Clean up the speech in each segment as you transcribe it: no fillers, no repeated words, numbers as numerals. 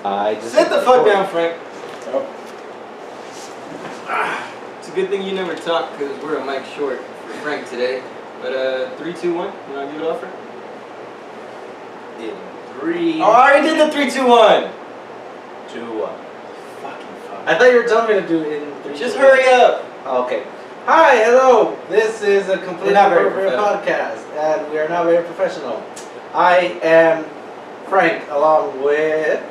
I just Sit the fuck down, Frank. Oh. It's a good thing you never talk because we're a mic short for Frank today. But 3, 2, 1. You want to give it off, Frank? In 3. Oh, I already did the 3, 2, 1. 2, 1. Fucking fuck. I thought you were telling me to do it in 3. Just 2, hurry up. Okay. Hi, hello. This is a completely not very appropriate podcast, and we are not very professional. I am Frank, along with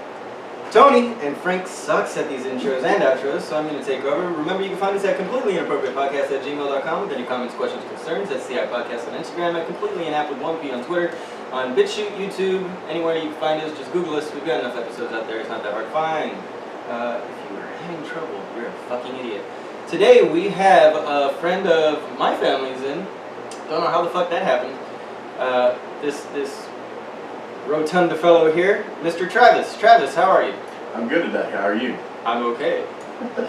Tony, and Frank sucks at these intros and outros, so I'm going to take over. Remember, you can find us at completelyinappropriatepodcast@gmail.com with any comments, questions, concerns. That's CI Podcast on Instagram, at completelyinapp with 1P on Twitter, on BitChute, YouTube, anywhere you can find us, just Google us. We've got enough episodes out there. It's not that hard to find. If you are having trouble, you're a fucking idiot. Today we have a friend of my family's in. Don't know how the fuck that happened. This rotund fellow here, Mr. Travis. Travis, how are you? I'm good today. How are you? I'm okay.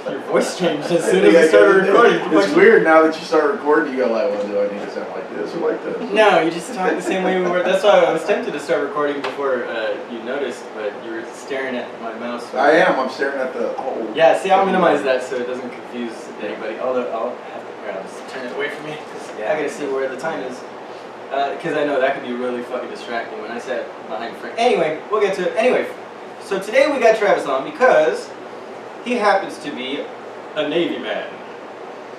Your voice changed as soon as you started recording. It's weird now that you start recording. You go like, "Well, do I need to sound like this or like this?" No, you just talk the same way we were. That's why I was tempted to start recording before you noticed, but you were staring at my mouse. I am. I'm staring at the hole. Yeah, see, I'll minimize that so it doesn't confuse anybody. Although I'll have to just turn it away from me because I gotta see where the time is. Because I know that could be really fucking distracting when I sat behind Frank. Anyway, we'll get to it. Anyway, so today we got Travis on because he happens to be a Navy man.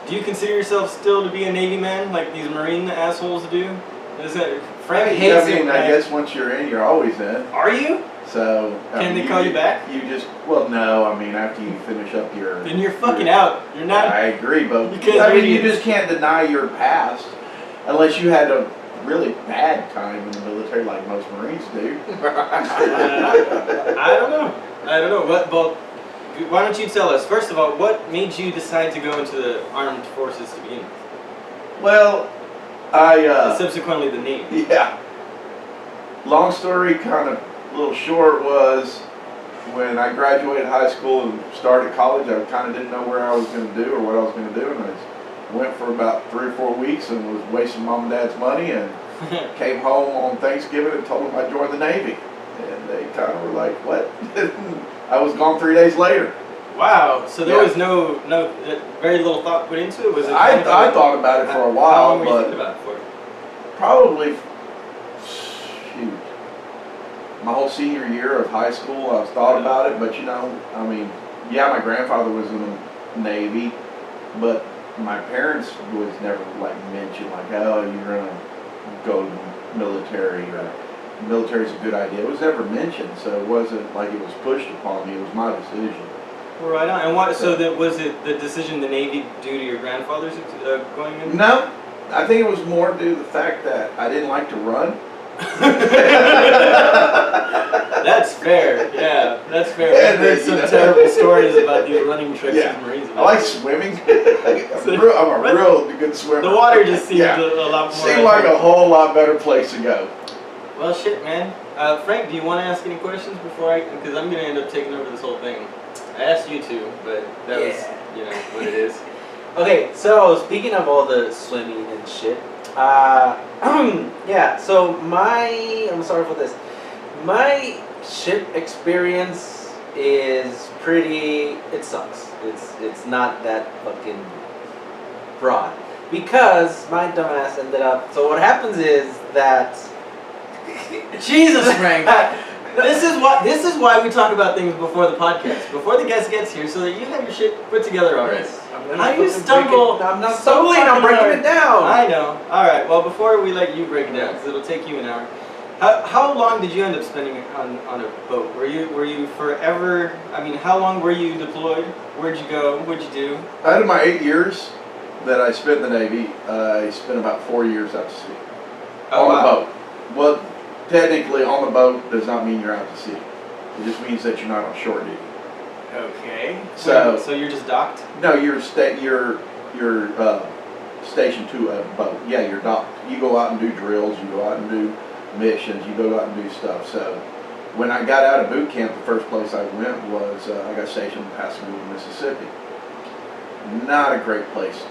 Do you consider yourself still to be a Navy man like these Marine assholes do? Is it, Frank hates it. I guess once you're in, you're always in. Are you? So can they call you back? You just no. I mean, after you finish up your. Then you're fucking out. You're not. I agree, but because I mean, you just can't deny your past unless you had a really bad time in the military, like most Marines do. I don't know. Well, why don't you tell us first of all what made you decide to go into the armed forces to begin with? Well, and subsequently the Navy. Yeah. Long story, kind of a little short, was when I graduated high school and started college, I kind of didn't know where I was going to do or what I was going to do, and I just went for about 3 or 4 weeks and was wasting mom and dad's money, and came home on Thanksgiving and told them I joined the Navy, and they kind of were like, "What?" I was gone 3 days later. Wow. So there was no very little thought put into it. Was it? I thought about it for a while, how long were you but thinking about it for? probably my whole senior year of high school. I thought about it, but I mean, yeah, my grandfather was in the Navy, but my parents was never like mentioned like, "Oh, you're gonna go to the military," or "Military's a good idea." It was never mentioned, so it wasn't like it was pushed upon me. It was my decision. Right on. And what? So that was it the decision the Navy due to your grandfather's going in? No, I think it was more due to the fact that I didn't like to run. That's fair. Yeah, that's fair. I've heard some terrible stories about these running tricks these Marines. I like swimming. I'm a real good swimmer. The water just seemed a lot more. Seemed like a whole lot better place to go. Well, shit, man. Frank, do you want to ask any questions before because I'm going to end up taking over this whole thing. I asked you to, but that was, what it is. Okay, so speaking of all the swimming and shit, so I'm sorry for this. My ship experience is it sucks. It's not that fucking broad. Because my dumbass ended up, so what happens is that Jesus, Frank. This is why we talk about things before the podcast, before the guest gets here, so that you have your shit put together already. How do you stumble? I'm not stumbling. I'm breaking it down. I know. All right. Well, before we let you break it down, because it'll take you an hour. How long did you end up spending on a boat? Were you forever? I mean, how long were you deployed? Where'd you go? What'd you do? Out of my 8 years that I spent in the Navy, I spent about 4 years out to sea on a boat. Well, technically, on the boat does not mean you're out to sea. It just means that you're not on shore duty. Okay. So you're just docked? No, you're stationed to a boat. Yeah, you're docked. You go out and do drills. You go out and do missions. You go out and do stuff. So when I got out of boot camp, the first place I went was I got stationed in Pascagoula, Mississippi. Not a great place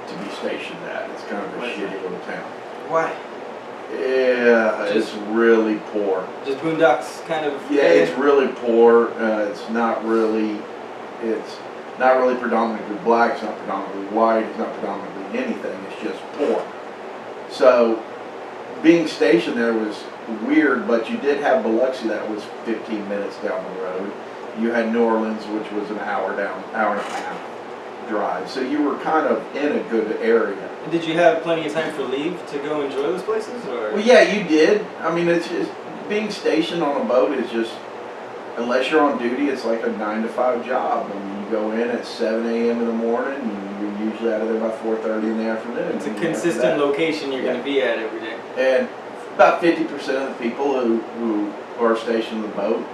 to be stationed at. It's kind of a shitty little town. Why? Yeah, it's really poor. Just boondocks kind of. Yeah, it's really poor. It's not really predominantly black. It's not predominantly white. It's not predominantly anything. It's just poor. So being stationed there was weird, but you did have Biloxi that was 15 minutes down the road. You had New Orleans, which was an hour and a half drive. So you were kind of in a good area. And did you have plenty of time for leave to go enjoy those places, or? Well, yeah, you did. I mean, it's just being stationed on a boat is just, unless you're on duty, it's like a 9 to 5 job. I mean, you go in at 7 a.m. in the morning, and you're usually out of there by 4:30 in the afternoon. It's a consistent location you're going to be at every day. And about 50% of the people who are stationed on the boat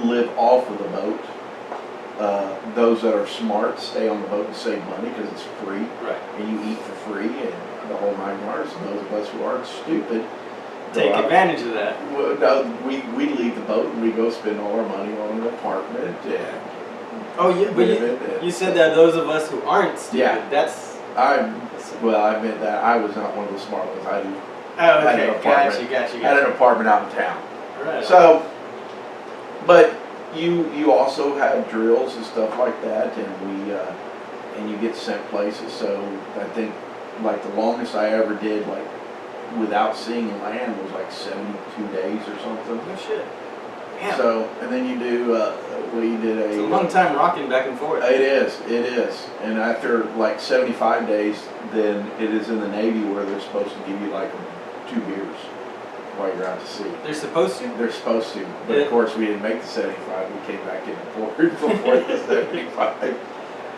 live off of the boat. Those that are smart stay on the boat to save money because it's free. Right. And you eat for free and the whole 9 yards. And those of us who aren't stupid take advantage of that. Well, no, we leave the boat and we go spend all our money on an apartment. And oh, yeah, but you said that those of us who aren't stupid. Yeah. That's. I admit that I was not one of the smart ones. I had an apartment. Had an apartment out in town. Right. So, but you also have drills and stuff like that, and you get sent places. So I think like the longest I ever did like without seeing land was like 72 days or something. Oh shit. Damn. So and then you do it's a long time rocking back and forth. It is. And after like 75 days, then it is in the Navy where they're supposed to give you like 2 beers while you're out to sea. They're supposed to? They're supposed to. But of course we didn't make the 75. We came back in before the 75.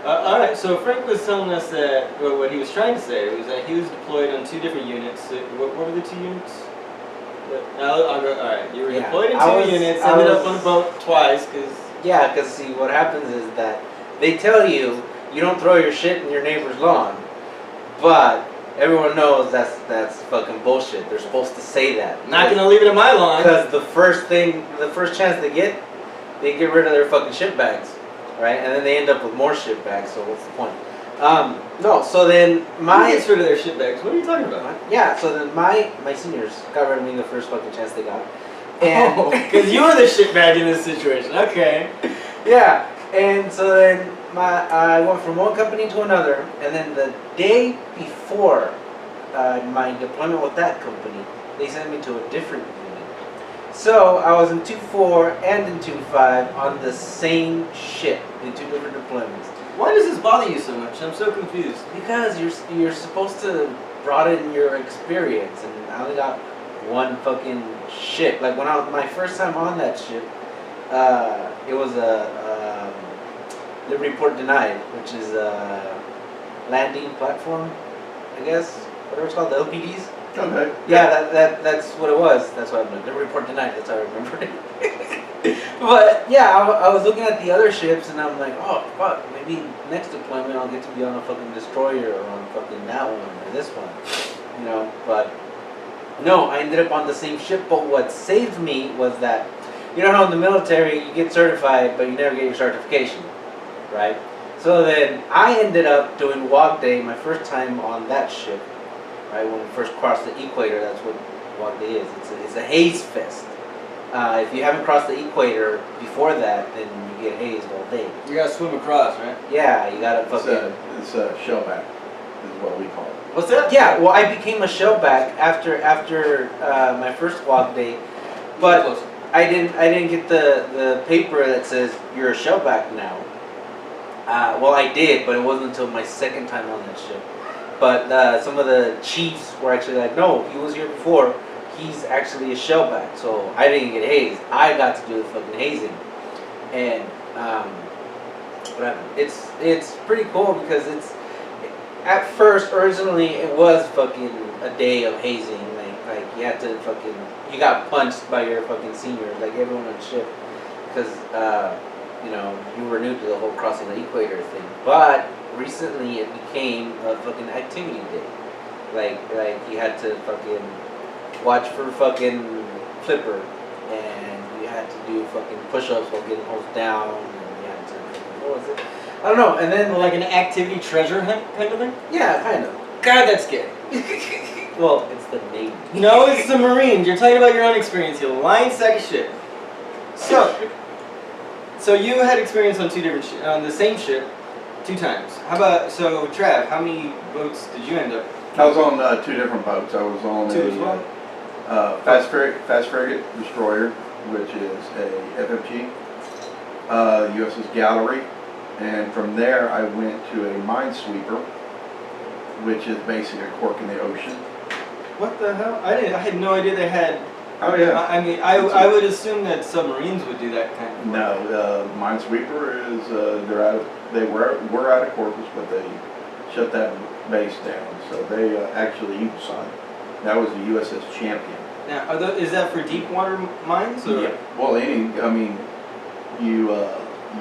All right, so Frank was telling us that what he was trying to say was that he was deployed on 2 different units. What were the 2 units? All right, you were deployed in 2 units, ended up on a boat twice, because see, what happens is that they tell you don't throw your shit in your neighbor's lawn, but everyone knows that's fucking bullshit. They're supposed to say that. Not gonna leave it in my lawn. Because the first chance they get rid of their fucking shit bags, right? And then they end up with more shit bags. So what's the point? No. So then Who gets rid of their shit bags? What are you talking about? Yeah. So then my seniors got rid of me the first fucking chance they got. And because you were the shit bag in this situation. Okay. Yeah. And so then I went from one company to another, and then the day before my deployment with that company, they sent me to a different unit. So I was in 2-4 and in 2-5 on the same ship in 2 different deployments. Why does this bother you so much? I'm so confused. Because you're supposed to broaden your experience, and I only got one fucking ship. Like when my first time on that ship, it was a Liberty Port Denied, which is a landing platform, I guess, whatever it's called, the LPDs. Okay. Yeah, that's what it was. That's what I meant. Liberty Port Denied. That's how I remembered it. But yeah, I was looking at the other ships, and I'm like, oh fuck, maybe next deployment I'll get to be on a fucking destroyer or on fucking that one or this one, you know. But no, I ended up on the same ship. But what saved me was that, you know how in the military you get certified, but you never get your certification, right? So then I ended up doing walk day my first time on that ship, right? When we first crossed the equator, that's what walk day is. It's a haze fest. If you haven't crossed the equator before that, then you get hazed all day. You gotta swim across, right? Yeah, you gotta fucking... It's a shellback, is what we call it. What's that? Yeah, well, I became a shellback after my first walk day, but I didn't get the paper that says you're a shellback now. Well, I did, but it wasn't until my second time on that ship. But some of the chiefs were actually like, no, he was here before. He's actually a shellback, so I didn't get hazed. I got to do the fucking hazing, and whatever. It's pretty cool because it's at first originally it was fucking a day of hazing. Like you had to fucking you got punched by your fucking seniors, like everyone on ship, because you know you were new to the whole crossing the equator thing. But recently it became a fucking activity day. Like you had to fucking watch for fucking flipper, and you had to do fucking push-ups while getting hosed down, and you had to, what was it? I don't know, and then... Like an activity treasure hunt kind of thing? Yeah, kind of. God, that's scary. Well, it's the Navy. No, it's the Marines. You're talking about your own experience, you lying sack of shit. So you had experience on on the same ship 2 times. How about, so Trav, how many boats did you end up? I was on 2 different boats. I was on 2 as well? fast frigate destroyer, which is a FFG, USS Gallery, and from there I went to a Minesweeper, which is basically a cork in the ocean. What the hell? I had no idea they had. Oh yeah. I mean, I would assume that submarines would do that kind of work. No, Minesweeper is they were out of Corpus, but they shut that base down. So they actually eagle side. That was the USS Champion. Now, is that for deep water mines? Or? Yeah. Well, you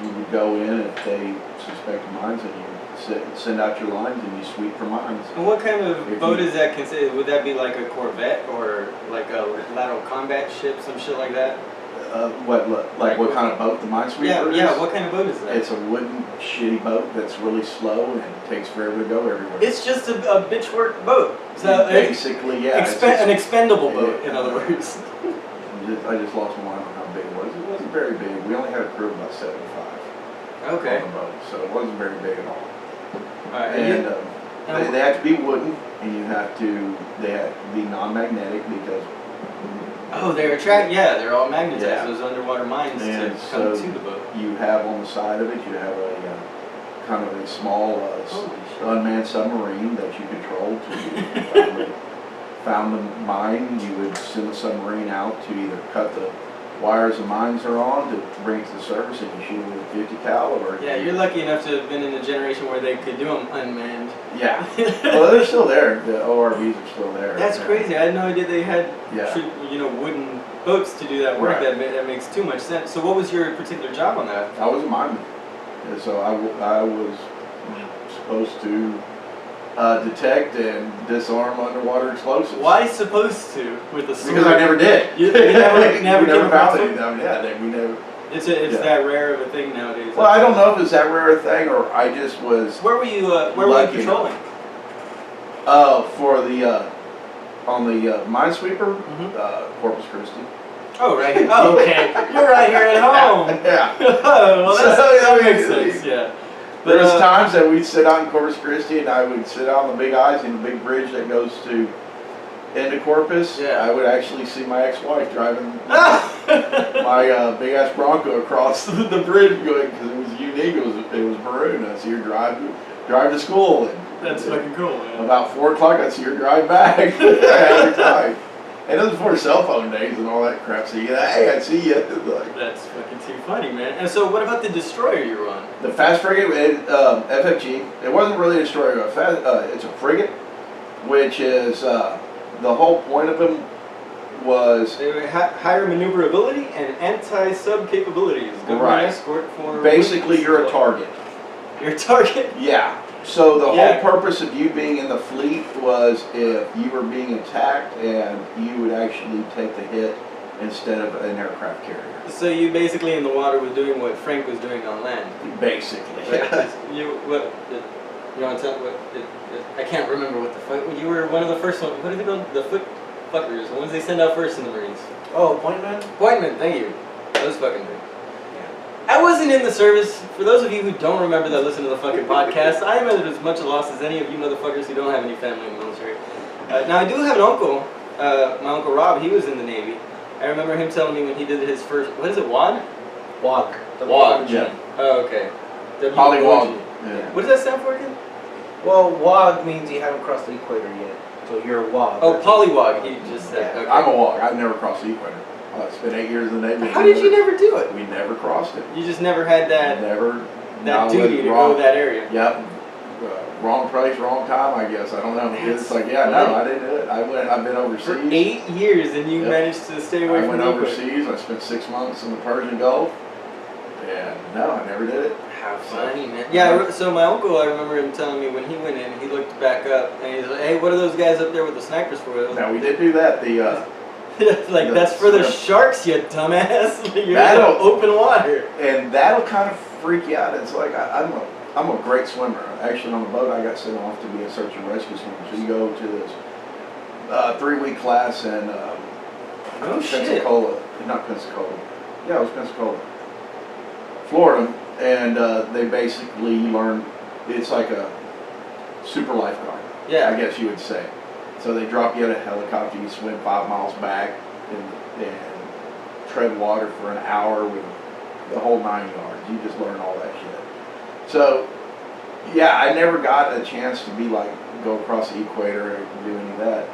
would go in if they suspect mines, and you send out your lines and you sweep for mines. And what kind of boat is that considered? Would that be like a corvette or like a lateral combat ship, some shit like that? What kind of boat the Minesweeper is? Yeah. What kind of boat is that? It's a wooden, shitty boat that's really slow and it takes forever to go everywhere. It's just a bitch work boat. So basically, yeah. An expendable boat, in other words. I just lost my mind on how big it was. It wasn't very big. We only had a crew of about 75 okay. on the boat, so it wasn't very big at all. Alright. And they have to be wooden, and they have to be non-magnetic because. Oh, they're they're all magnetized. Yeah. Those underwater mines And to so come to the boat. You have on the side of it, you have a kind of a small unmanned submarine that you control to found the mine. You would send the submarine out to either cut the wires the mines are on to bring it to the surface, and you shoot it with a 50 caliber. Yeah, you're lucky enough to have been in a generation where they could do them unmanned. Yeah. Well, they're still there. The ORVs are still there. That's crazy. I had no idea they had Yeah. wooden boats to do that work. Right. That makes too much sense. So what was your particular job on that? I was a mineman. And so I was supposed to detect and disarm underwater explosives. Why supposed to with the sword? Because I never did. You never we came never across found them? it. I mean, yeah, we never. It's Yeah. that rare of a thing nowadays. Well, I don't know if it's that rare a thing or I just was. Where were you? Where were you lucky patrolling? For the on the Minesweeper, Mhm. Corpus Christi. Oh, right. Oh, okay. You're right here at home. Yeah. Oh, well, that makes So, sense. Yeah. There was times that we'd sit out in Corpus Christi, and I would sit out on the big ice in the big bridge that goes into Corpus. Yeah. I would actually see my ex-wife driving my big ass Bronco across the bridge, going because it was unique. It was maroon. I'd see her drive to school. And That's fucking cool, man. about 4 o'clock, I'd see her drive back every time. And it was before cell phone days and all that crap. So hey, I'd see you. Like, That's fucking too funny, man. And so, what about the destroyer you were on? the fast frigate, FFG. It wasn't really a destroyer. It's a frigate, which is the whole point of them was They were higher maneuverability and anti-sub capabilities. Government Right. escort for. basically you're a target. You're a target. Yeah. So the Yeah. whole purpose of you being in the fleet was if you were being attacked, and you would actually take the hit instead of an aircraft carrier. So you basically in the water was doing what Frank was doing on land. Basically. Right? You want to tell what? I can't remember what the fuck. You were one of the first ones. What do they call the foot fuckers? The ones they send out first in the Marines. Oh, point man? Appointment. Thank you. Those fucking things. I wasn't in the service. For those of you who don't remember that listen to the fucking podcast, I am at as much a loss as any of you motherfuckers who don't have any family in the military. Now I do have an uncle. My uncle Rob. He was in the Navy. I remember him telling me when he did his first. What is it? WAD? WOG. WAD. Yeah. Oh, okay. Pollywog. Yeah. Yeah. What does that stand for again? Well, WOG means you haven't crossed the equator yet. So you're a WOG. Oh, polywog. He just said. Yeah. Okay. I'm a walk. I've never crossed the equator. I spent 8 years in the Navy. How did you never do it? We never crossed it. You just never had that Never. duty to go that area. Yep. Wrong place, wrong time, I guess. I don't know. It's like, yeah, no, I didn't do it. I've been overseas. For 8 years, and you Yep. managed to stay away I from went the equator. overseas. I spent 6 months in the Persian Gulf. And no, I never did it. How funny, man. Yeah, so my uncle, I remember him telling me when he went in, he looked back up, and he's like, hey, what are those guys up there with the snipers for? Now, we did do that. Like, that's for the sharks, you dumbass. You're That'll- in open water. And that'll kind of freak you out. It's like, I'm a great swimmer. Actually, on the boat, I got sent off to be a search and rescue swimmer. So you go to this 3-week class in Oh shit. Pensacola. Not Pensacola. Yeah, it was Pensacola, Florida. And they basically learn, it's like a super lifeguard, Yeah. I guess you would say. So they drop you at a helicopter, you swim 5 miles back and tread water for an hour with the whole 9 yards. You just learn all that shit. So, yeah, I never got a chance to be like, go across the equator and do any of that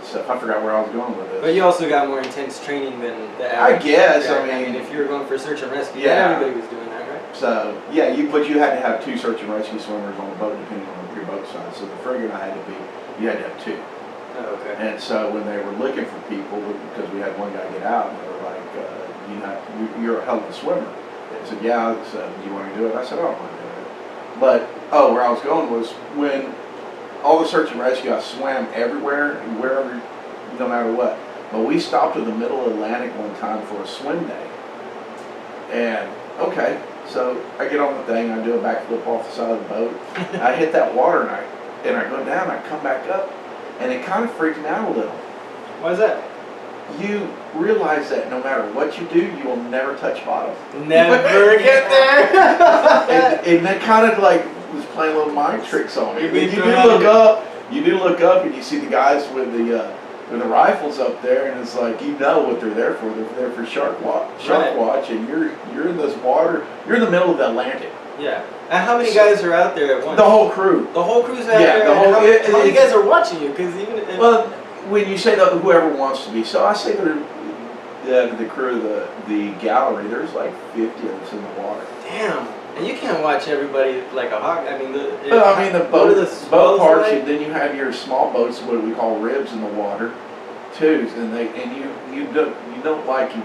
stuff. I forgot where I was going with this. But you also got more intense training than the I average. guess, guy. I mean, if you were going for search and rescue, Yeah. everybody was doing that, right? So, yeah, but you had to have 2 search and rescue swimmers on the boat depending on your boat size. So the frigate I had to be, you had to have 2. Oh, okay. And so when they were looking for people, because we had one guy get out, and they were like, you're a hell of a swimmer. They said, yeah, so, do you want to do it? I said, I don't want to do it. But, where I was going was when all the search and rescue, I swam everywhere and wherever, no matter what. But we stopped in the middle Atlantic one time for a swim day. And, okay, so I get on the thing, I do a backflip off the side of the boat. I hit that water and I go down, I come back up, and it kind of freaked me out a little. Why is that? You realize that no matter what you do, you will never touch bottom. Never get there. And that kind of like was playing little mind tricks on me. You're being You do thrown look up. You do look up, and you see the guys with the rifles up there, and it's like you know what they're there for. They're there for shark watch, and you're in this water. You're in the middle of the Atlantic. Yeah. And how many guys are out there at once? The whole crew. The whole crew's out Yeah, there. the whole- and how many guys are watching you? Because even if, Well, when you say that, whoever wants to be, so I say the crew, the gallery, there's like 50 of us in the water. damn. And you can't watch everybody like a hawk. I mean, the boat, the boat parts, like? then you have your small boats, what we call ribs in the water, too, and you don't like you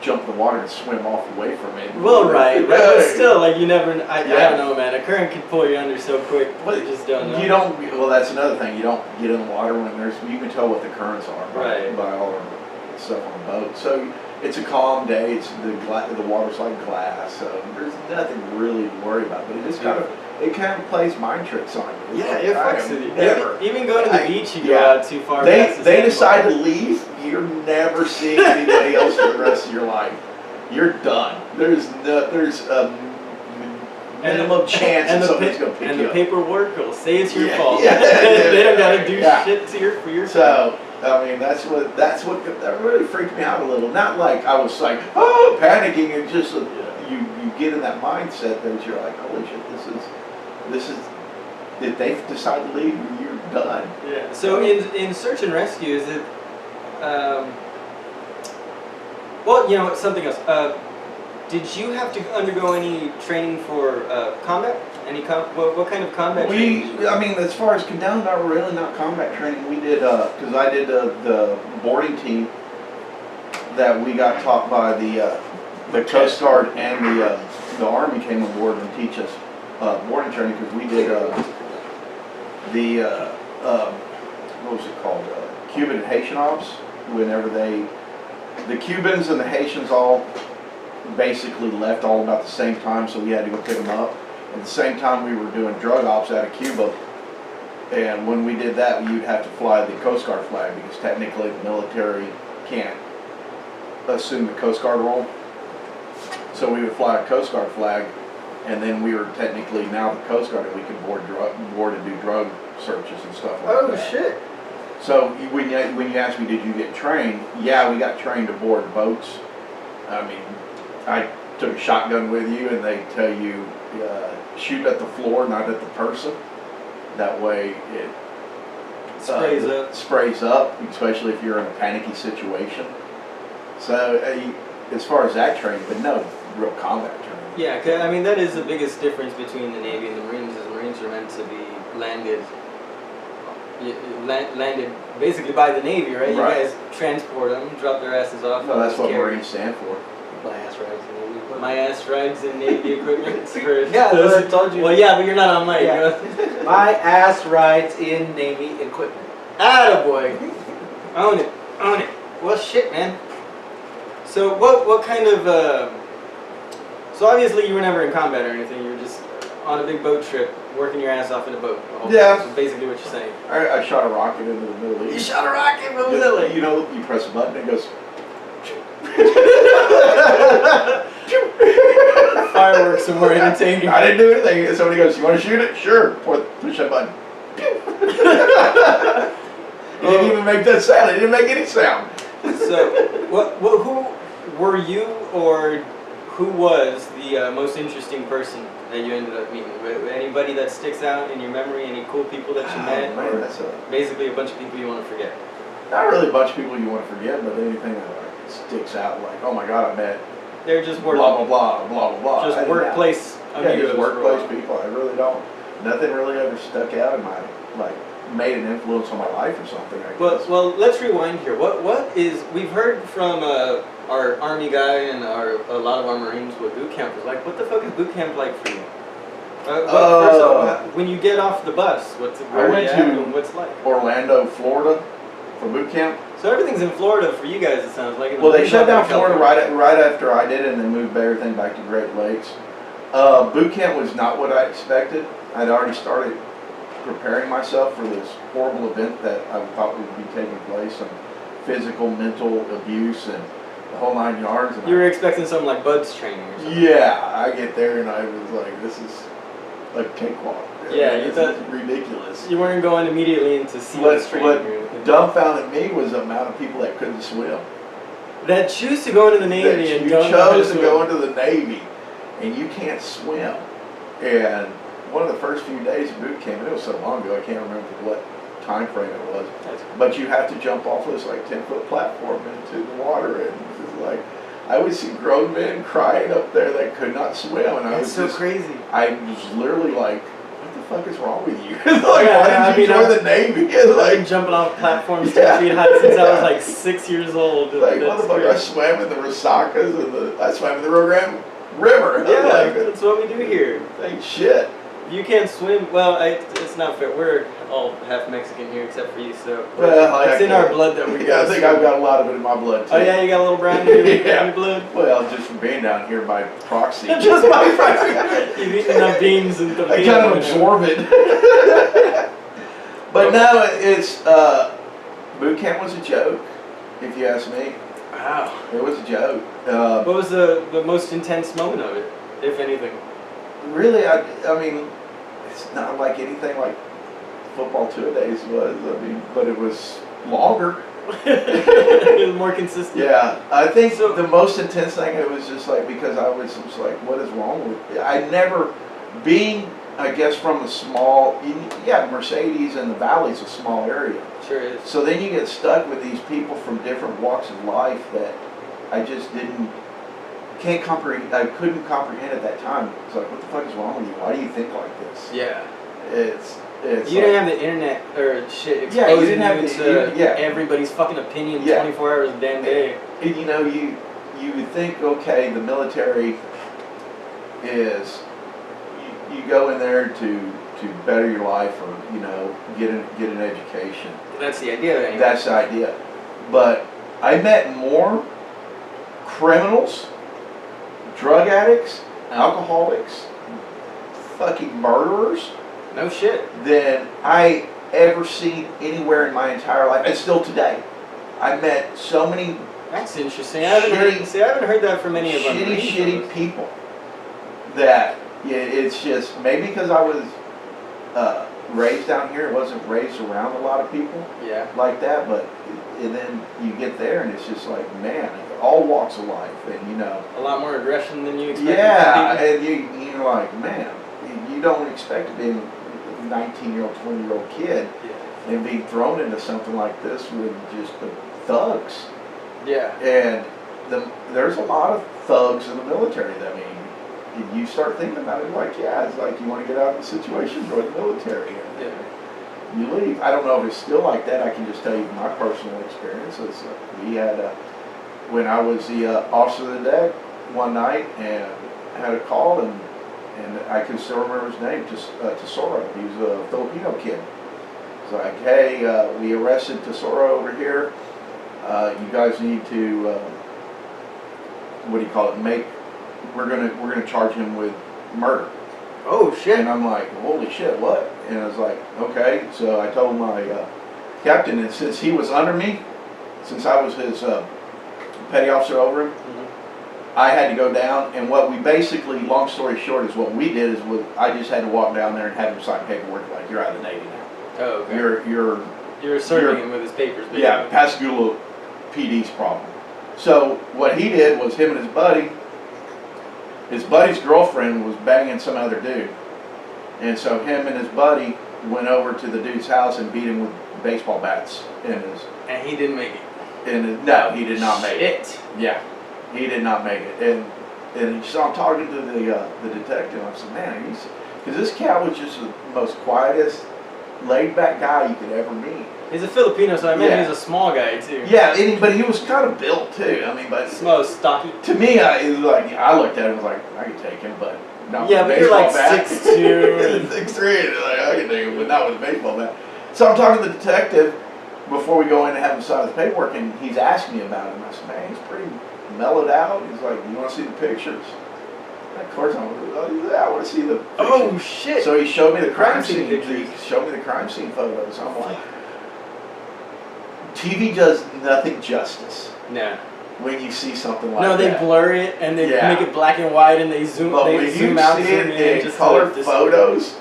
jump in the water and swim off away from it. Well, right, but still, like you never. I Yeah. don't know, man. A current can pull you under so quick. But You just don't know. You don't. Well, that's another thing. You don't get in the water when you can tell what the currents are Right. by all the stuff on the boat. So it's a calm day. It's the water's like glass, so there's nothing really to worry about. But it just kind of plays mind tricks on you. Yeah, It's it like, fucks with you. Never. Even going to the beach, you go yeah. out too far. They past the decide to sandbar. leave. You're never seeing anybody else for the rest of your life. You're done. There's a minimum chance that somebody's going to pick and you the up. paperwork will say it's your Yeah, fault. yeah, They don't gotta do yeah. shit for your So, I mean, that's what that really freaked me out a little. Not like I was like, oh, panicking, and just you get in that mindset that you're like, holy shit, this is if they decide to leave, you're done. Yeah. So in search and rescue, is it? Well, you know something else. Did you have to undergo any training for combat? What kind of combat training? I mean, as far as not combat training. We did because I did the boarding team that we got taught by the Coast Guard and the Army came aboard and teach us boarding training because we did what was it called? Cuban and Haitian ops. Whenever the Cubans and the Haitians all basically left all about the same time, so we had to go pick them up. At the same time, we were doing drug ops out of Cuba, and when we did that, you'd have to fly the Coast Guard flag because technically the military can't assume the Coast Guard role. So we would fly a Coast Guard flag, and then we were technically now the Coast Guard, and we could board and do drug searches and stuff like that. Oh shit! So when you asked me, did you get trained? Yeah, we got trained to board boats. I mean, I took a shotgun with you, and they tell you shoot at the floor, not at the person. That way it sprays up, especially if you're in a panicky situation. So as far as that training, but no real combat training. Yeah, 'cause, I mean that is the biggest difference between the Navy and the Marines. Is the Marines are meant to be landed basically by the Navy, right? You Right. guys transport them, drop their asses off. Well, that's what carry. Marines stand for. My ass rides in Navy equipment. My ass rides in Navy equipment. Yeah, that's what I told you. Well, yeah, but you're not on mic. Yeah. My ass rides in Navy equipment. Attaboy. Own it. Own it. Well, shit, man. So what kind of... So obviously you were never in combat or anything. You were just on a big boat trip, working your ass off in a boat. Yeah. That's basically what you're saying. I shot a rocket into the Middle You East. shot a rocket, what was that like? You know, you press a button, it goes. Fireworks are more entertaining. I didn't do anything. And somebody goes, "You want to shoot it? Sure." Push that button. It didn't even make that sound. It didn't make any sound. So, who were you, or who was the most interesting person that you ended up meeting? Anybody that sticks out in your memory? Any cool people that you met? Man, or that's basically a bunch of people you want to forget? not really a bunch of people you want to forget, but anything that like, sticks out, like, oh my God, I met They're just blah blah blah blah blah blah. just workplace Yeah, amigos just for a workplace while. people. I really don't. Nothing really ever stuck out in my like made an influence on my life or something. I guess. Well, let's rewind here. What is, we've heard from our Army guy and a lot of our Marines what boot camp is like. What the fuck is boot camp like for you? First of all, when you get off the bus, where are went you to- at and what's it like? Orlando, Florida, for boot camp. So everything's in Florida for you guys, it sounds like. Well, they shut down California. Florida right after I did it, and then moved everything back to Great Lakes. Boot camp was not what I expected. I'd already started preparing myself for this horrible event that I thought would be taking place, some physical, mental abuse, and the whole 9 yards. And You were expecting something like Bud's training or something. yeah, I get there and I was like, this is a cakewalk. Yeah, you this thought- is ridiculous. You weren't going immediately into SEALs training What or anything. dumbfounded me was the amount of people that couldn't swim. That choose to go into the Navy That and you don't know how chose to swim. go into the Navy and you can't swim. And one of the first few days of boot camp, and it was so long ago, I can't remember what time frame it was, but you have to jump off this like 10-foot platform into the water, and it's like, I would see grown men crying up there that could not swim, and I That's was so just, crazy. I was literally like, what the fuck is wrong with you? Like, Yeah, why I did you mean, join the Navy? I've been Like, jumping off platforms Yeah. 10 feet high since I was like 6 years old. like That's motherfucker, I crazy. swam in the Resaca's and I swam in the Rio Grande River. Yeah, Like, that's what we do here. ain't shit. If you can't swim, well, it's not fair. We're all half Mexican here except for you, so Well, it's in our blood that we Yeah, I think I've got a lot of it in my blood too. Oh yeah, you got a little brown in your, Yeah. in your blood? Well, just from being down here by proxy. Just my friend. You've eaten enough beans and I tortillas. kind of absorb it. But no, it's boot camp was a joke, if you ask me. Wow. It was a joke. What was the most intense moment of it, if anything? Really, I mean, it's not like anything like football two-a-days was. I mean, but it was longer. It was more consistent. Yeah, I think So- the most intense thing, it was just like, because I was just like, what is wrong with it? I never, being, I guess, from a small, Mercedes and the Valley's a small area. Sure is. So then you get stuck with these people from different walks of life that I just couldn't comprehend at that time. It's like, what the fuck is wrong with you? Why do you think like this? Yeah. It's You didn't have the internet or shit exposing Yeah, you didn't have to everybody's fucking opinion 24 hours a damn day. And you know, you would think, okay, the military is, you go in there to better your life, or get an education. That's the idea. Anyway. That's the idea. But I met more criminals, drug addicts, alcoholics, fucking murderers No shit. than I ever seen anywhere in my entire life, and still today. I met so many That's interesting. I haven't heard that from any of our Marines. shitty people that it's just, maybe because I was raised down here, wasn't raised around a lot of people Yeah. like that, but and then you get there and it's just like, man, all walks of life, and A lot more aggression than you expected. yeah, from people. and you're like, man, you don't expect to be a 19-year-old, 20-year-old kid Yeah. and be thrown into something like this with just the thugs. Yeah. And there's a lot of thugs in the military. I mean, you start thinking about it, like, yeah, it's like you want to get out of the situation, join the military, and Yeah. you leave. I don't know if it's still like that. I can just tell you my personal experiences. We had, when I was the officer of the deck one night, and had a call, and I can still remember his name, Tesoro. He was a Filipino kid. It's like, hey, we arrested Tesoro over here. You guys need to, what do you call it? We're gonna charge him with murder. Oh shit. And I'm like, holy shit, what? And I was like, okay. So I told my captain, and since he was under me, since I was his petty officer over him, I had to go down. And what we basically, long story short, is what we did is I just had to walk down there and have him sign paperwork like, you're out of the Navy now. Oh, okay. You're serving him with his papers, basically. Yeah, Pascagoula PD's problem. So what he did was him and his buddy's girlfriend was banging some other dude. And so him and his buddy went over to the dude's house and beat him with baseball bats in his. And he didn't make it. No, he did not make it. Shit. Yeah, he did not make it. And so I'm talking to the detective. I said, man, because this cat was just the most quietest, laid back guy you could ever meet. He's a Filipino, so I imagine he's a small guy too. Yeah, but he was kind of built too. I mean, but small, stocky. To me, I looked at him and was like, I could take him, but not yeah, with a but you're baseball like bat. 6'2". 6'3", like I could take him, but not with a baseball bat. So I'm talking to the detective before we go in and have him sign his paperwork, and he's asking me about him. I said, man, he's pretty mellowed out. He's like, you want to see the pictures? And of course, I want to see the pictures. Oh shit! So he showed me the crime scene. pictures. He showed me the crime scene photos. I'm like, TV does nothing justice. No. When you see something like that. No, they blur it and they make it black and white and they zoom. But they when zoom you out, see zoom it in, in just colored photos,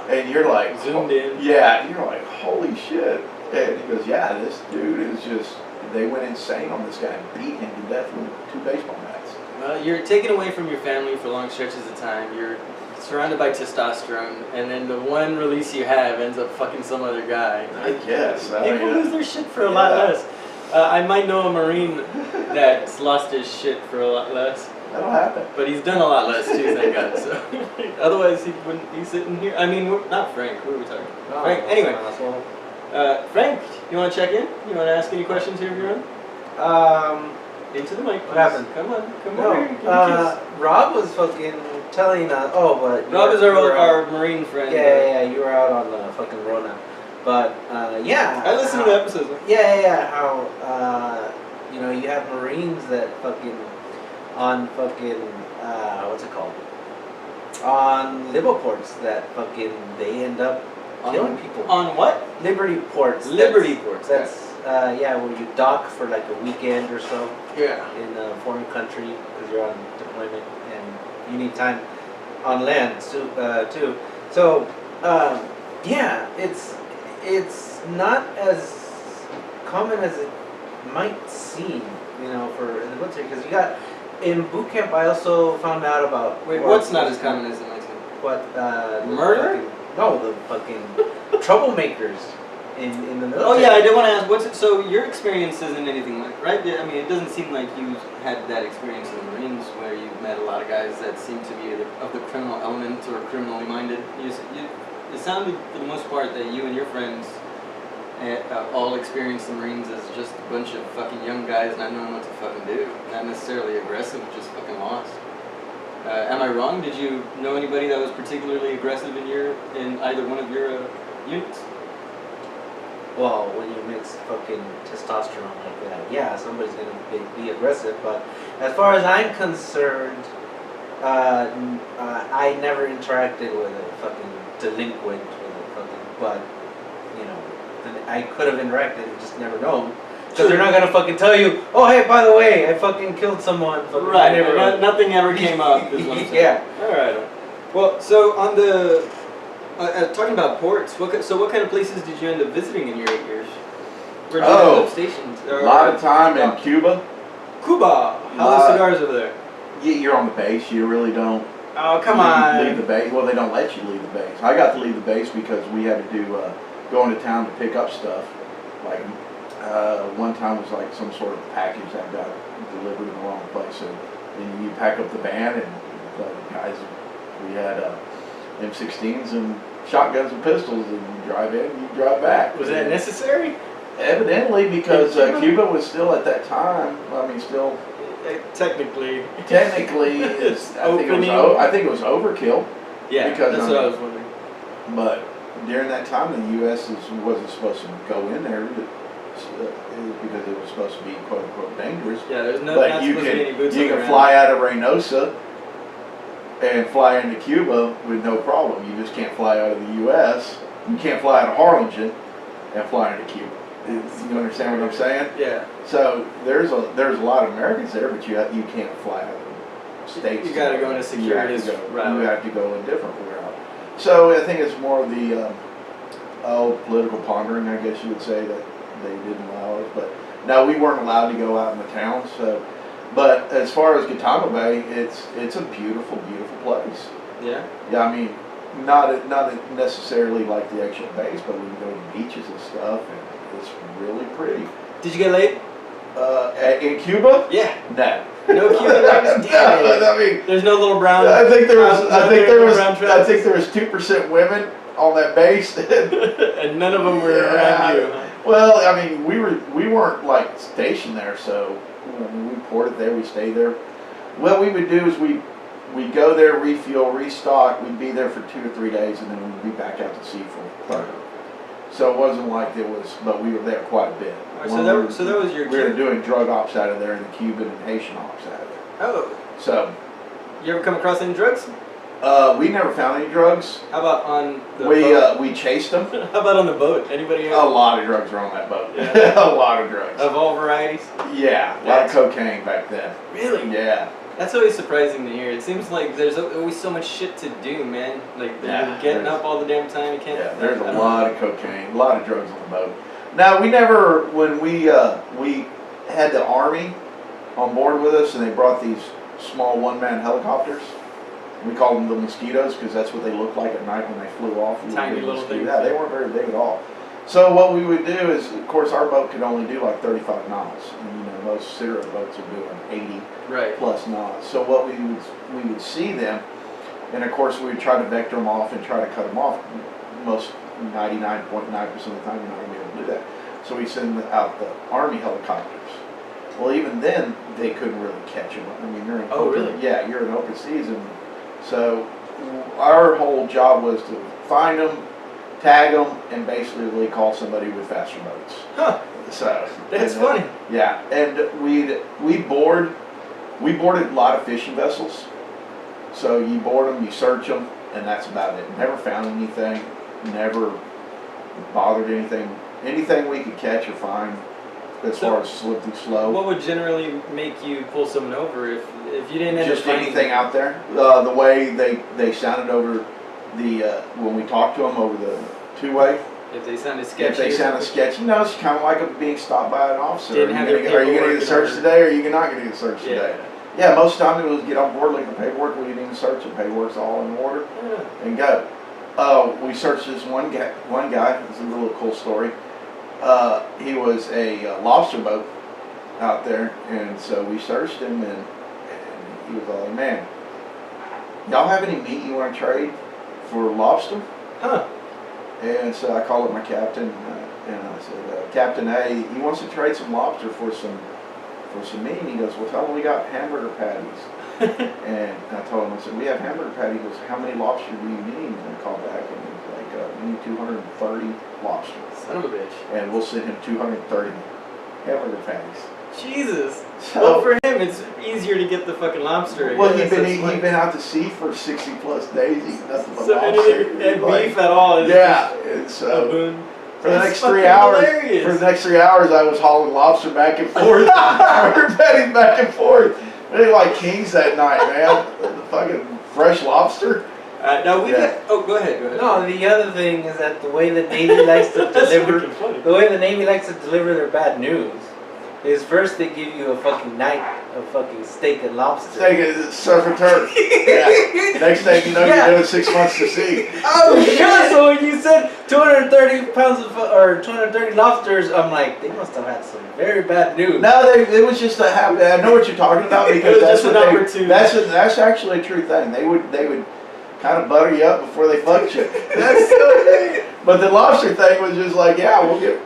and you're like zoomed in. Yeah, you're like, holy shit. And he goes, yeah, this dude is just. They went insane on this guy and beat him to death with 2 baseball bats. Well, you're taken away from your family for long stretches of time. You're surrounded by testosterone, and then the one release you have ends up fucking some other guy. I guess. People lose their shit for a lot less. I might know a Marine that's lost his shit for a lot less. That'll happen. But he's done a lot less too, thank God. So otherwise he wouldn't be sitting here. I mean, not Frank. Who are we talking about? No, Frank. Anyway, Frank, you want to check in? You want to ask any questions here of your own? Into the mic. What happened? Come on No, over here. Give me a kiss. Rob was fucking telling us. Oh, but Rob is our Marine friend. Yeah, you were out on the fucking Rona. But yeah. I listened to the episodes. Yeah. How you have Marines that fucking on fucking what's it called? On Liboports that fucking they end up killing people. On what? Liberty ports. Liberty ports. That's where you dock for like a weekend or so. Yeah. In a foreign country because you're on deployment and you need time on land too. So yeah, it's not as common as it might seem, for in the military because you got in boot camp. I also found out about. Wait, what's not as common as it might seem? What? Murder? The fucking troublemakers in the military. Oh yeah, I did want to ask. So your experience isn't anything like, right? I mean, it doesn't seem like you had that experience in the Marines where you've met a lot of guys that seem to be of the criminal element or criminally minded. It sounded for the most part that you and your friends all experienced the Marines as just a bunch of fucking young guys not knowing what to fucking do. Not necessarily aggressive, just fucking lost. Am I wrong? Did you know anybody that was particularly aggressive in either one of your units? Well, when you mix fucking testosterone like that, yeah, somebody's gonna be aggressive. But as far as I'm concerned, I never interacted with a fucking delinquent, but I could have interacted and just never known. Because they're not gonna fucking tell you, oh hey, by the way, I fucking killed someone. Right. Nothing ever came up. Is what I'm saying. Yeah. All right. Well, so on the talking about ports, what kind of places did you end up visiting in your 8 years? Where did you end up stationed? A lot of time in Cuba. Cuba. How are the cigars over there? You're on the base. You really don't. Oh come on. Leave the base. Well, they don't let you leave the base. I got to leave the base because we had to do go into town to pick up stuff. Like one time was like some sort of package that got delivered in the wrong place. So then you pack up the van and the guys. We had M16s and shotguns and pistols, and you drive in, you drive back. Was that necessary? Evidently, because Cuba was still at that time. I mean, still. Technically, I think it was overkill. Yeah, because that's what I was wondering. But during that time, the U.S. wasn't supposed to go in there because it was supposed to be quote unquote dangerous. Yeah, there's no. But you can fly out of Reynosa and fly into Cuba with no problem. You just can't fly out of the U.S. You can't fly out of Harlingen and fly into Cuba. You understand what I'm saying? Yeah. So there's a lot of Americans there, but you can't fly out of the states. You got to go in a security route. You have to go a different route. So I think it's more of the political pondering, I guess you would say, that they didn't allow us. But no, we weren't allowed to go out in the towns. So, but as far as Guantanamo Bay, it's a beautiful, beautiful place. Yeah. Yeah, I mean, not necessarily like the actual base, but we can go to beaches and stuff, and it's really pretty. Did you get laid? In Cuba? Yeah. No. No Cuban ladies? Damn it. I mean, there's no little brown. I think there was 2% women on that base, and none of them were around you. Huh? Well, I mean, we weren't like stationed there, so when we ported there, we stayed there. What we would do is we go there, refuel, restock. We'd be there for 2 or 3 days, and then we'd be back out to sea for cargo. So it wasn't like it was, but we were there quite a bit. Right, so that was your. We were doing drug ops out of there, and the Cuban and Haitian ops out of there. Oh. So. You ever come across any drugs? We never found any drugs. How about on the boat? We chased them. How about on the boat? Anybody ever? A lot of drugs were on that boat. Yeah. A lot of drugs. Of all varieties? Yeah, a lot of cocaine back then. Really? Yeah. That's always surprising to hear. It seems like there's always so much shit to do, man. Like, you're getting up all the damn time, you can't... Yeah, there's a lot of cocaine, a lot of drugs on the boat. Now, we never, when we had the Army on board with us, and they brought these small one-man helicopters. We called them the mosquitoes, because that's what they looked like at night when they flew off. Tiny little things. Yeah, they weren't very big at all. So what we would do is, of course, our boat could only do like 35 knots. And, most cigarette boats are doing 80 plus knots. So what we would see them, and of course we would try to vector them off and try to cut them off. Most 99.9% of the time you're not going to be able to do that. So we send out the Army helicopters. Well, even then they couldn't really catch them. I mean, you're in Yeah, you're in open season. So our whole job was to find them, tag them, and basically call somebody with faster boats. Huh. So that's funny. Yeah, and we boarded a lot of fishing vessels. So you board them, you search them, and that's about it. Never found anything. Never bothered anything we could catch or find as far as slippery slow. What would generally make you pull someone over if you didn't end just anything out there? The way they sounded over the when we talked to them over the two-way. If they sounded sketchy. If they sounded sketchy, it's kind of like being stopped by an officer. Didn't have their are you going to get searched today, or are you not going to get searched today? Yeah, most of the time it was get on board, look at the paperwork. We didn't even search the paperwork's all in order, and go. We searched this one guy. It's a little cool story. He was a lobster boat out there, and so we searched him, and he was all like, "Man, y'all have any meat you want to trade for lobster?" Huh. And so I called up my captain, and I said, "Captain A, he wants to trade some lobster for some meat." And he goes, "Well, tell him we got hamburger patties." And I told him, I said, "We have hamburger patties." He goes, "How many lobster do you need?" And I called back, and he was like, "We need 230 lobster." Son of a bitch. And we'll send him 230 hamburger patties. Jesus. So, well, for him, it's easier to get the fucking lobster. Well, he'd been out to sea for 60+ days eating nothing but so lobster. anything and beef at all is and so a boon. For the next 3 hours, I was hauling lobster back and forth, hamburger patties back and forth. They were like kings that night, man. The fucking fresh lobster. No, we got. Oh, go ahead. No, the other thing is that the way the Navy likes to deliver, their bad news is first they give you a fucking night of fucking steak and lobster. Steak and surf and turf. Yeah. Next thing you know, you're doing 6 months to sea. Oh shit! So when you said 230 pounds or 230 lobsters, I'm like, they must have had some very bad news. No, it was just a habit. I know what you're talking about because that's actually a true thing. They would kind of butter you up before they fucked you. That's so big. But the lobster thing was just like, yeah, we'll get.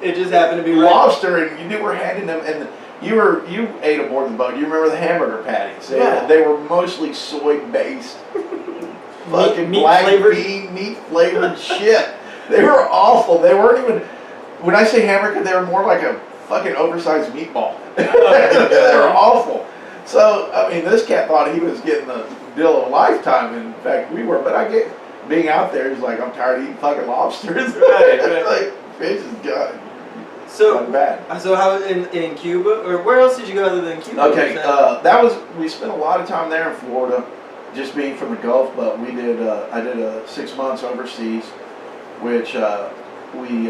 It just happened to be lobster, and you were handing them, and you ate aboard the boat. You remember the hamburger patties? Yeah. They were mostly soy based, fucking black bean meat flavored shit. They were awful. They weren't even. When I say hamburger, they were more like a fucking oversized meatball. They were awful. So, I mean, this cat thought he was getting the deal of a lifetime. In fact, we were. But I get being out there, he's like, I'm tired of eating fucking lobsters. Right. Like, fish is good. So, bad. So how in Cuba, or where else did you go other than Cuba? Okay, we spent a lot of time there in Florida, just being from the Gulf. But we did, I did 6 months overseas, which we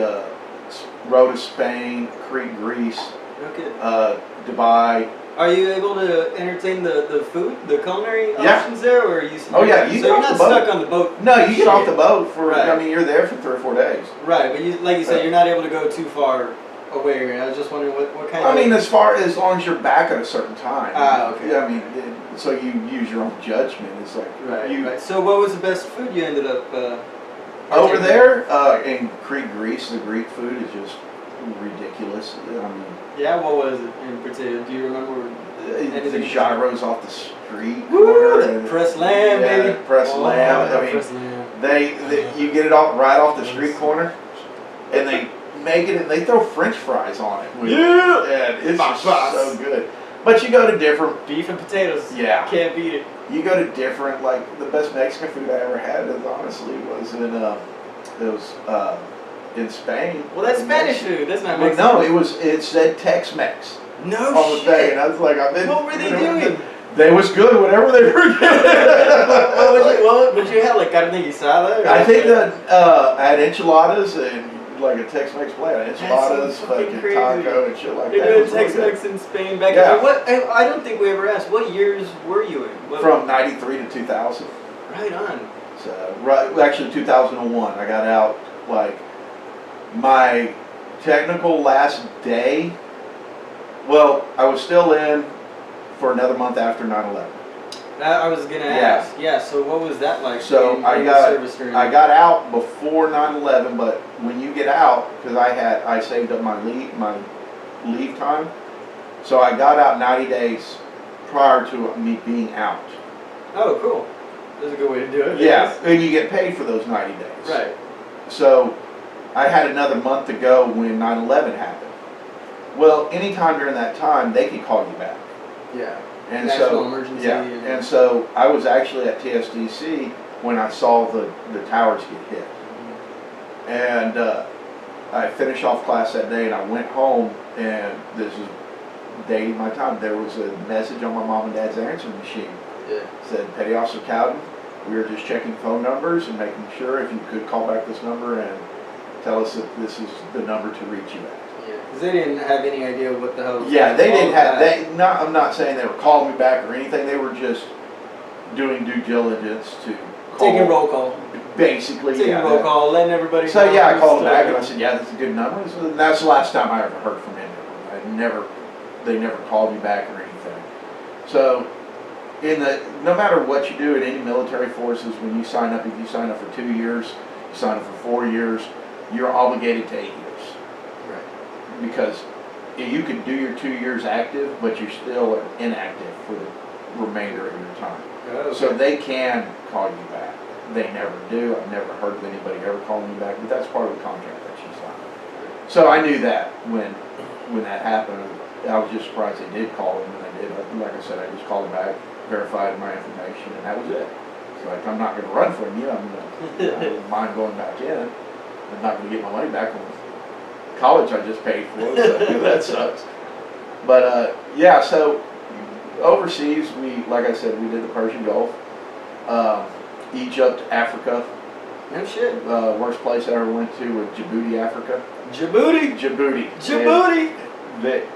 rode to Spain, Crete, Greece, Okay. Dubai. Are you able to entertain the food, the culinary Yeah. options there, or are you? Oh yeah, you so get you're off not the boat. stuck on the boat. No, you get off the boat for. Right. I mean, you're there for 3 or 4 days. Right, but you, like you said, you're not able to go too far away. I was just wondering what kind of. I mean, as long as you're back at a certain time. Ah, okay. Yeah, I mean, so you use your own judgment. It's like Right. So what was the best food you ended up? Over partaking there in Crete, Greece, the Greek food is just ridiculous. I mean, in? Yeah, what was it in particular? Do you remember? the gyros off the street. Woo! And- Pressed lamb, yeah, baby. Pressed lamb. I I mean, pressed lamb. they you get it all right off the street corner, and they make it and they throw French fries on it. Yeah. And it's just Boss. so good. But you go to different. Beef and potatoes. Yeah. Can't beat it. You go to different, like the best Mexican food I ever had is honestly was in Spain. Well, that's Spanish food. That's not Well, Mexican. no, it said Tex-Mex No on the shit. thing, and I was like, I've been. What were they doing? They was good, whatever they were doing. what would you have, like carne guisada? I think that I had enchiladas and like a Tex-Mex plate, enchiladas, so fucking fucking crazy. taco and shit like that. They're It doing was really good. Tex-Mex in Spain back Yeah. in. What? I don't think we ever asked. What years were you in? What, From '93 to 2000. right on. So, right, actually 2001, I got out, like, my technical last day, well, I was still in for another month after 9/11. I was gonna Yeah. ask. Yeah. So what was that like? So being I in the got service during I got out before 9/11, but when you get out, because I saved up my leave time, so I got out 90 days prior to me being out. Oh, cool. That's a good way to do it. Yeah, and you get paid for those 90 days. Right. So I had another month to go when 9/11 happened. Well, anytime during that time, they could call you back. Yeah. And National so, emergency. yeah, and so I was actually at TSDC when I saw the towers get hit. And I finished off class that day and I went home, and this is dating my time. There was a message on my mom and dad's answering machine. Yeah. It said, Petty Officer Cowden, we were just checking phone numbers and making sure if you could call back this number and tell us that this is the number to reach you at. Yeah. Because they didn't have any idea what the hell. Was Yeah, they didn't have. that. I'm not saying they were calling me back or anything. They were just doing due diligence to call. Taking roll call. Basically, Taking yeah. roll call, letting everybody. So know yeah, I who's called them still back there. and I said, yeah, that's a good number. And that's the last time I ever heard from anyone. They never called me back or anything. So, no matter what you do in any military forces, when you sign up, if you sign up for 2 years, you sign up for 4 years, you're obligated to 8 years. Right. Because you can do your 2 years active, but you're still inactive for the remainder of your time. Oh, okay. So they can call you back. They never do. I've never heard of anybody ever calling me back, but that's part of the contract that you signed. So I knew that when that happened. I was just surprised they did call them, and they did. Like I said, I just called them back, verified my information, and that was it. It's like, I'm not going to run from you. I don't mind going back in. I'm not going to get my money back on college I just paid for, so that sucks. But yeah, so overseas, like I said, we did the Persian Gulf, Egypt, Africa. No shit. Worst place I ever went to was Djibouti, Africa. Djibouti. Djibouti. Djibouti.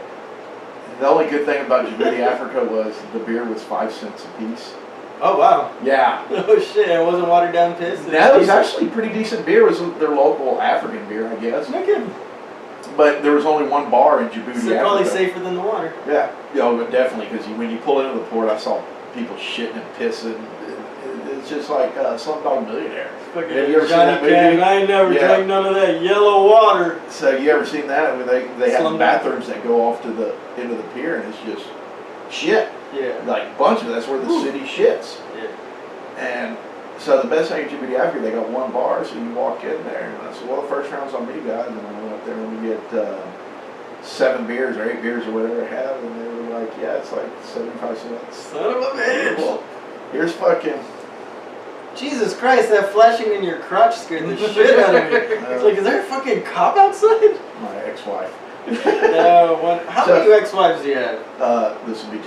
The only good thing about Djibouti, Africa was the beer was 5 cents a piece. Oh wow. Yeah. Oh shit! It wasn't watered down piss. That was actually pretty decent beer. It was their local African beer, I guess. No kidding. But there was only one bar in Djibouti, So probably Africa. safer than the water. Yeah, but definitely, because when you pull into the port, I saw people shitting and pissing. It's just like Slumdog Millionaire. Fucking Have you ever seen Johnny that movie? Cash. I ain't never Yeah. drank none of that yellow water. So you ever seen that? Where they have Slumdog. bathrooms that go off to the into the pier, and it's just shit. Yeah. Like a bunch of that's where the city shits. Yeah. And so the best thing in Djibouti, Africa, they got one bar, so you walk in there, and I said, well, the first round's on me, guys. And I went up there and we get 7 beers or 8 beers or whatever I have, and they were like, yeah, it's like 75 cents. Son of a bitch. Well, here's fucking. Jesus Christ, that flashing in your crotch scared the shit out of me. It's like, is there a fucking cop outside? My ex-wife. No, one. How many ex-wives do you have? This would be 2.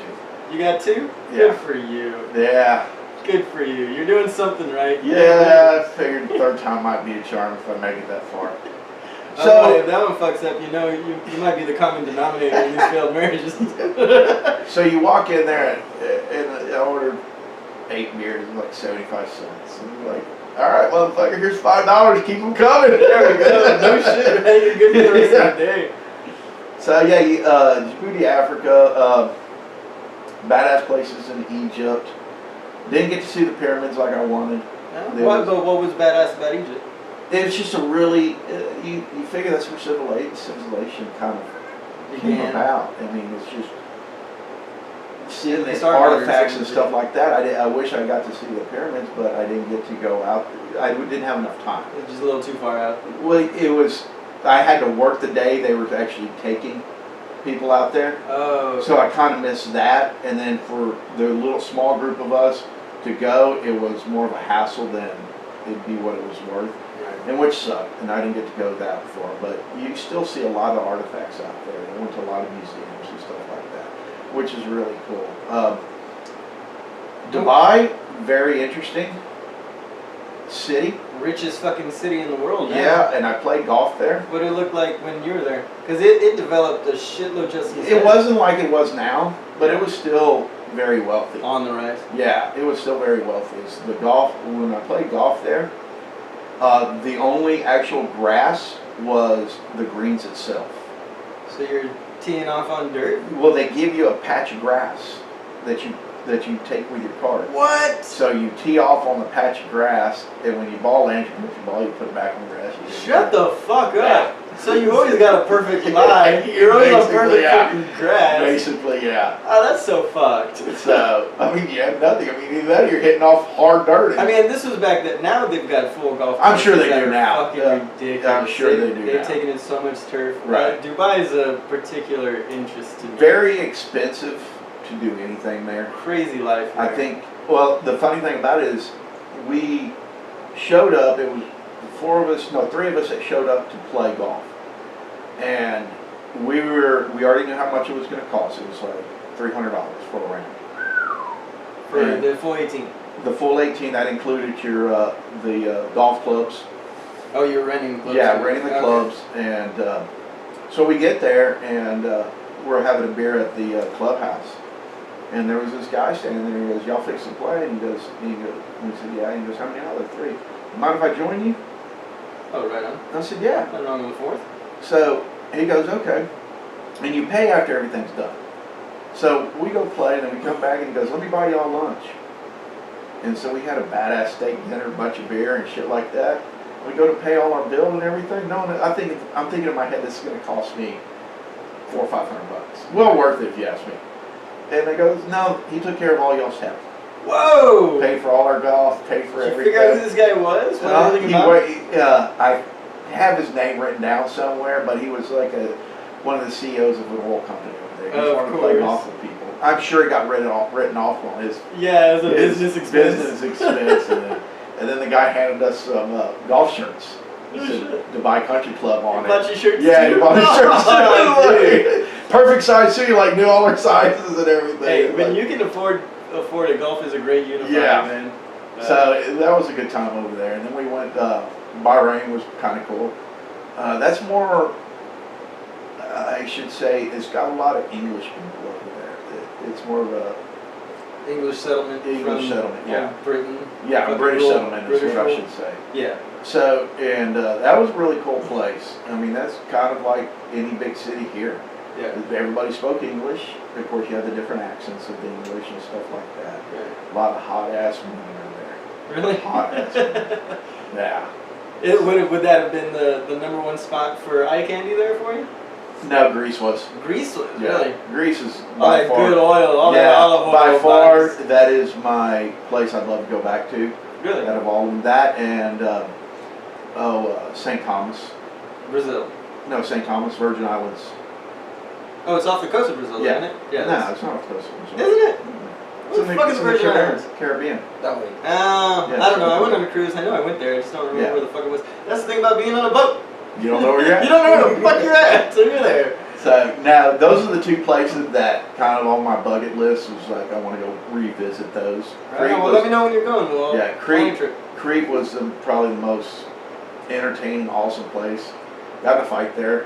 You got 2? Yeah. Good for you. Yeah. Good for you. You're doing something right. Yeah, I figured the 3rd time might be a charm if I make it that far. So if that one fucks up, you know you might be the common denominator in these failed marriages. So you walk in there and I ordered 8 beers, like 75 cents. And you're like, all right, motherfucker, here's $5. Keep them coming. There we go. No shit, man. You're good for the rest of the day. So yeah, Djibouti, Africa, badass places in Egypt. Didn't get to see the pyramids like I wanted. What was badass about Egypt? It's just a really, you figure that's where civilization kind of came about. I mean, it's just seeing the artifacts and stuff like that. I wish I got to see the pyramids, but I didn't get to go out. I didn't have enough time. It was just a little too far out. Well, it was, I had to work the day they were actually taking people out there. Oh. Okay. So I kind of missed that. And then for the little small group of us to go, it was more of a hassle than it'd be what it was worth. And which sucked, and I didn't get to go that far. But you still see a lot of artifacts out there. I went to a lot of museums and stuff like that, which is really cool. Dubai, very interesting city. Richest fucking city in the world. Yeah, and I played golf there. What did it look like when you were there? Because it developed a shitload just as It wasn't like it was now, but it was still very wealthy. On the rise. Yeah, it was still very wealthy. It's the golf, when I played golf there, the only actual grass was the greens itself. So you're teeing off on dirt? Well, they give you a patch of grass that you take with your cart. What? So you tee off on the patch of grass, and when you ball lands, you put your ball, you put it back on the grass. Shut the fuck up! So you always got a perfect lie. You're always on perfect fucking grass. Basically, yeah. Oh, that's so fucked. So, I mean, you have nothing. I mean, either that or you're hitting off hard dirt. I mean, this was back then. Now they've got full golf. I'm sure they do now. Fucking ridiculous. I'm sure they do They've now. taken in so much turf. Right. Dubai is a particular interest to me. Very expensive to do anything there. Crazy life. I think, well, the funny thing about it is we showed up, it was 3 of us that showed up to play golf. And we already knew how much it was going to cost. It was like $300 for a round. For And the full 18. the full 18, that included your the golf clubs. Oh, you're renting the clubs? Yeah, renting the clubs. And so we get there, and we're having a beer at the clubhouse. And there was this guy standing there, and he goes, y'all fix to play? And he goes, we said, yeah. And he goes, how many out of 3? Mind if I join you? Oh, right on. And I said, yeah. Nothing wrong with the 4th. So he goes, okay. And you pay after everything's done. So we go play, and then we come back, and he goes, let me buy y'all lunch. And so we had a badass steak dinner, a bunch of beer and shit like that. We go to pay all our bill and everything. No, I'm thinking in my head, this is going to cost me $400 or $500. Well worth it if you ask me. And they goes, no, he took care of all y'all's stuff. Whoa! Paid for all our golf, paid for Did you everything. figure out who this guy was? I have his name written down somewhere, but he was like one of the CEOs of an oil company over there. He just wanted to play golf with people. I'm sure he got written off on his as a business expense. And then the guy handed us some golf shirts. It said Dubai Country Club on it. Bought your shirts Yeah, too? he bought his shirts too. Oh, Perfect size too. Like knew all our sizes and everything. Hey, when you can afford it, golf is a great unifier, man. So that was a good time over there. And then we went. Bahrain was kind of cool. That's more. I should say it's got a lot of English people over there. It's more of a English settlement. Yeah. Britain. Yeah, a British settlement is what I should say. Yeah. So, and that was a really cool place. I mean, that's kind of like any big city here. Yeah. Everybody spoke English. Of course, you have the different accents of the English and stuff like that. Right. A lot of hot ass women over there. Really? Hot ass women. Yeah. Would that have been the #1 spot for eye candy there for you? No, Greece was. Greece was, Yeah. really? Greece is All by that far. good oil, all that olive oil. By far, vibes. that is my place I'd love to go back to. Really? Out of all of them. That and, St. Thomas. Brazil. No, St. Thomas, Virgin Islands. Oh, it's off the coast of Brazil, Yeah. isn't it? Yeah. No, it's not off the coast of Brazil. Isn't it? It's What the fuck is the Virgin Islands? Caribbean. That way. Yeah, I don't know. I so- went on a cruise. I know I went there. I just don't remember Yeah. where the fuck it was. That's the thing about being on a boat. You don't know where you're at? You don't know where the fuck you're at until you're there. So now those are the two places that kind of on my bucket list was like I want to go revisit those. Right, well, let me know when you're going. Well, Yeah, plan a trip. Crete was probably the most entertaining, awesome place. Got in a fight there.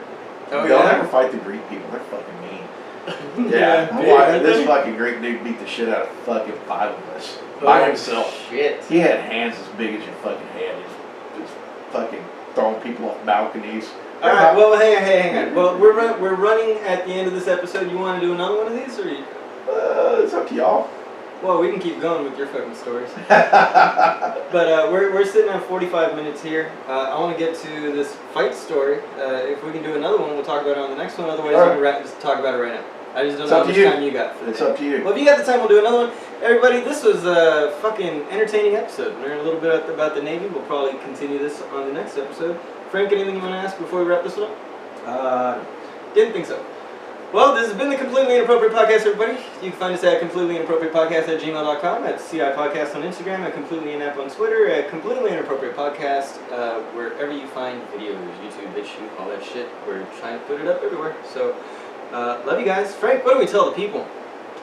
Oh, They'll yeah? never fight the Greek people. They're fucking mean. Yeah, I big, watched- aren't this they? fucking Greek dude beat the shit out of fucking 5 of us by Oh, himself. Shit. He had hands as big as your fucking head. Just fucking throwing people off balconies. All right. Well, hang on. Well, we're running at the end of this episode. You want to do another one of these, or you? It's up to y'all. Well, we can keep going with your fucking stories. But we're sitting at 45 minutes here. I want to get to this fight story. If we can do another one, we'll talk about it on the next one. Otherwise, All right. we can just talk about it right now. I just don't It's know up how to much you. time you got for this. It's up to you. Well, if you got the time, we'll do another one. Everybody, this was a fucking entertaining episode. We learned a little bit about the Navy. We'll probably continue this on the next episode. Frank, anything you want to ask before we wrap this one up? Didn't think so. Well, this has been the Completely Inappropriate Podcast, everybody. You can find us at completelyinappropriatepodcast@gmail.com, at CI Podcast on Instagram, at Completely Inap on Twitter, at Completely Inappropriate Podcast, wherever you find videos, YouTube, BitChute, all that shit. We're trying to put it up everywhere. So, love you guys. Frank, what do we tell the people?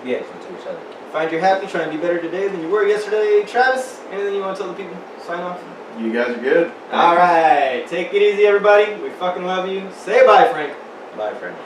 Be excellent to each other. Find you're happy, try and be better today than you were yesterday. Travis, anything you want to tell the people? Sign off. You guys are good. All right. Take it easy, everybody. We fucking love you. Say bye, Frank. Bye, friend.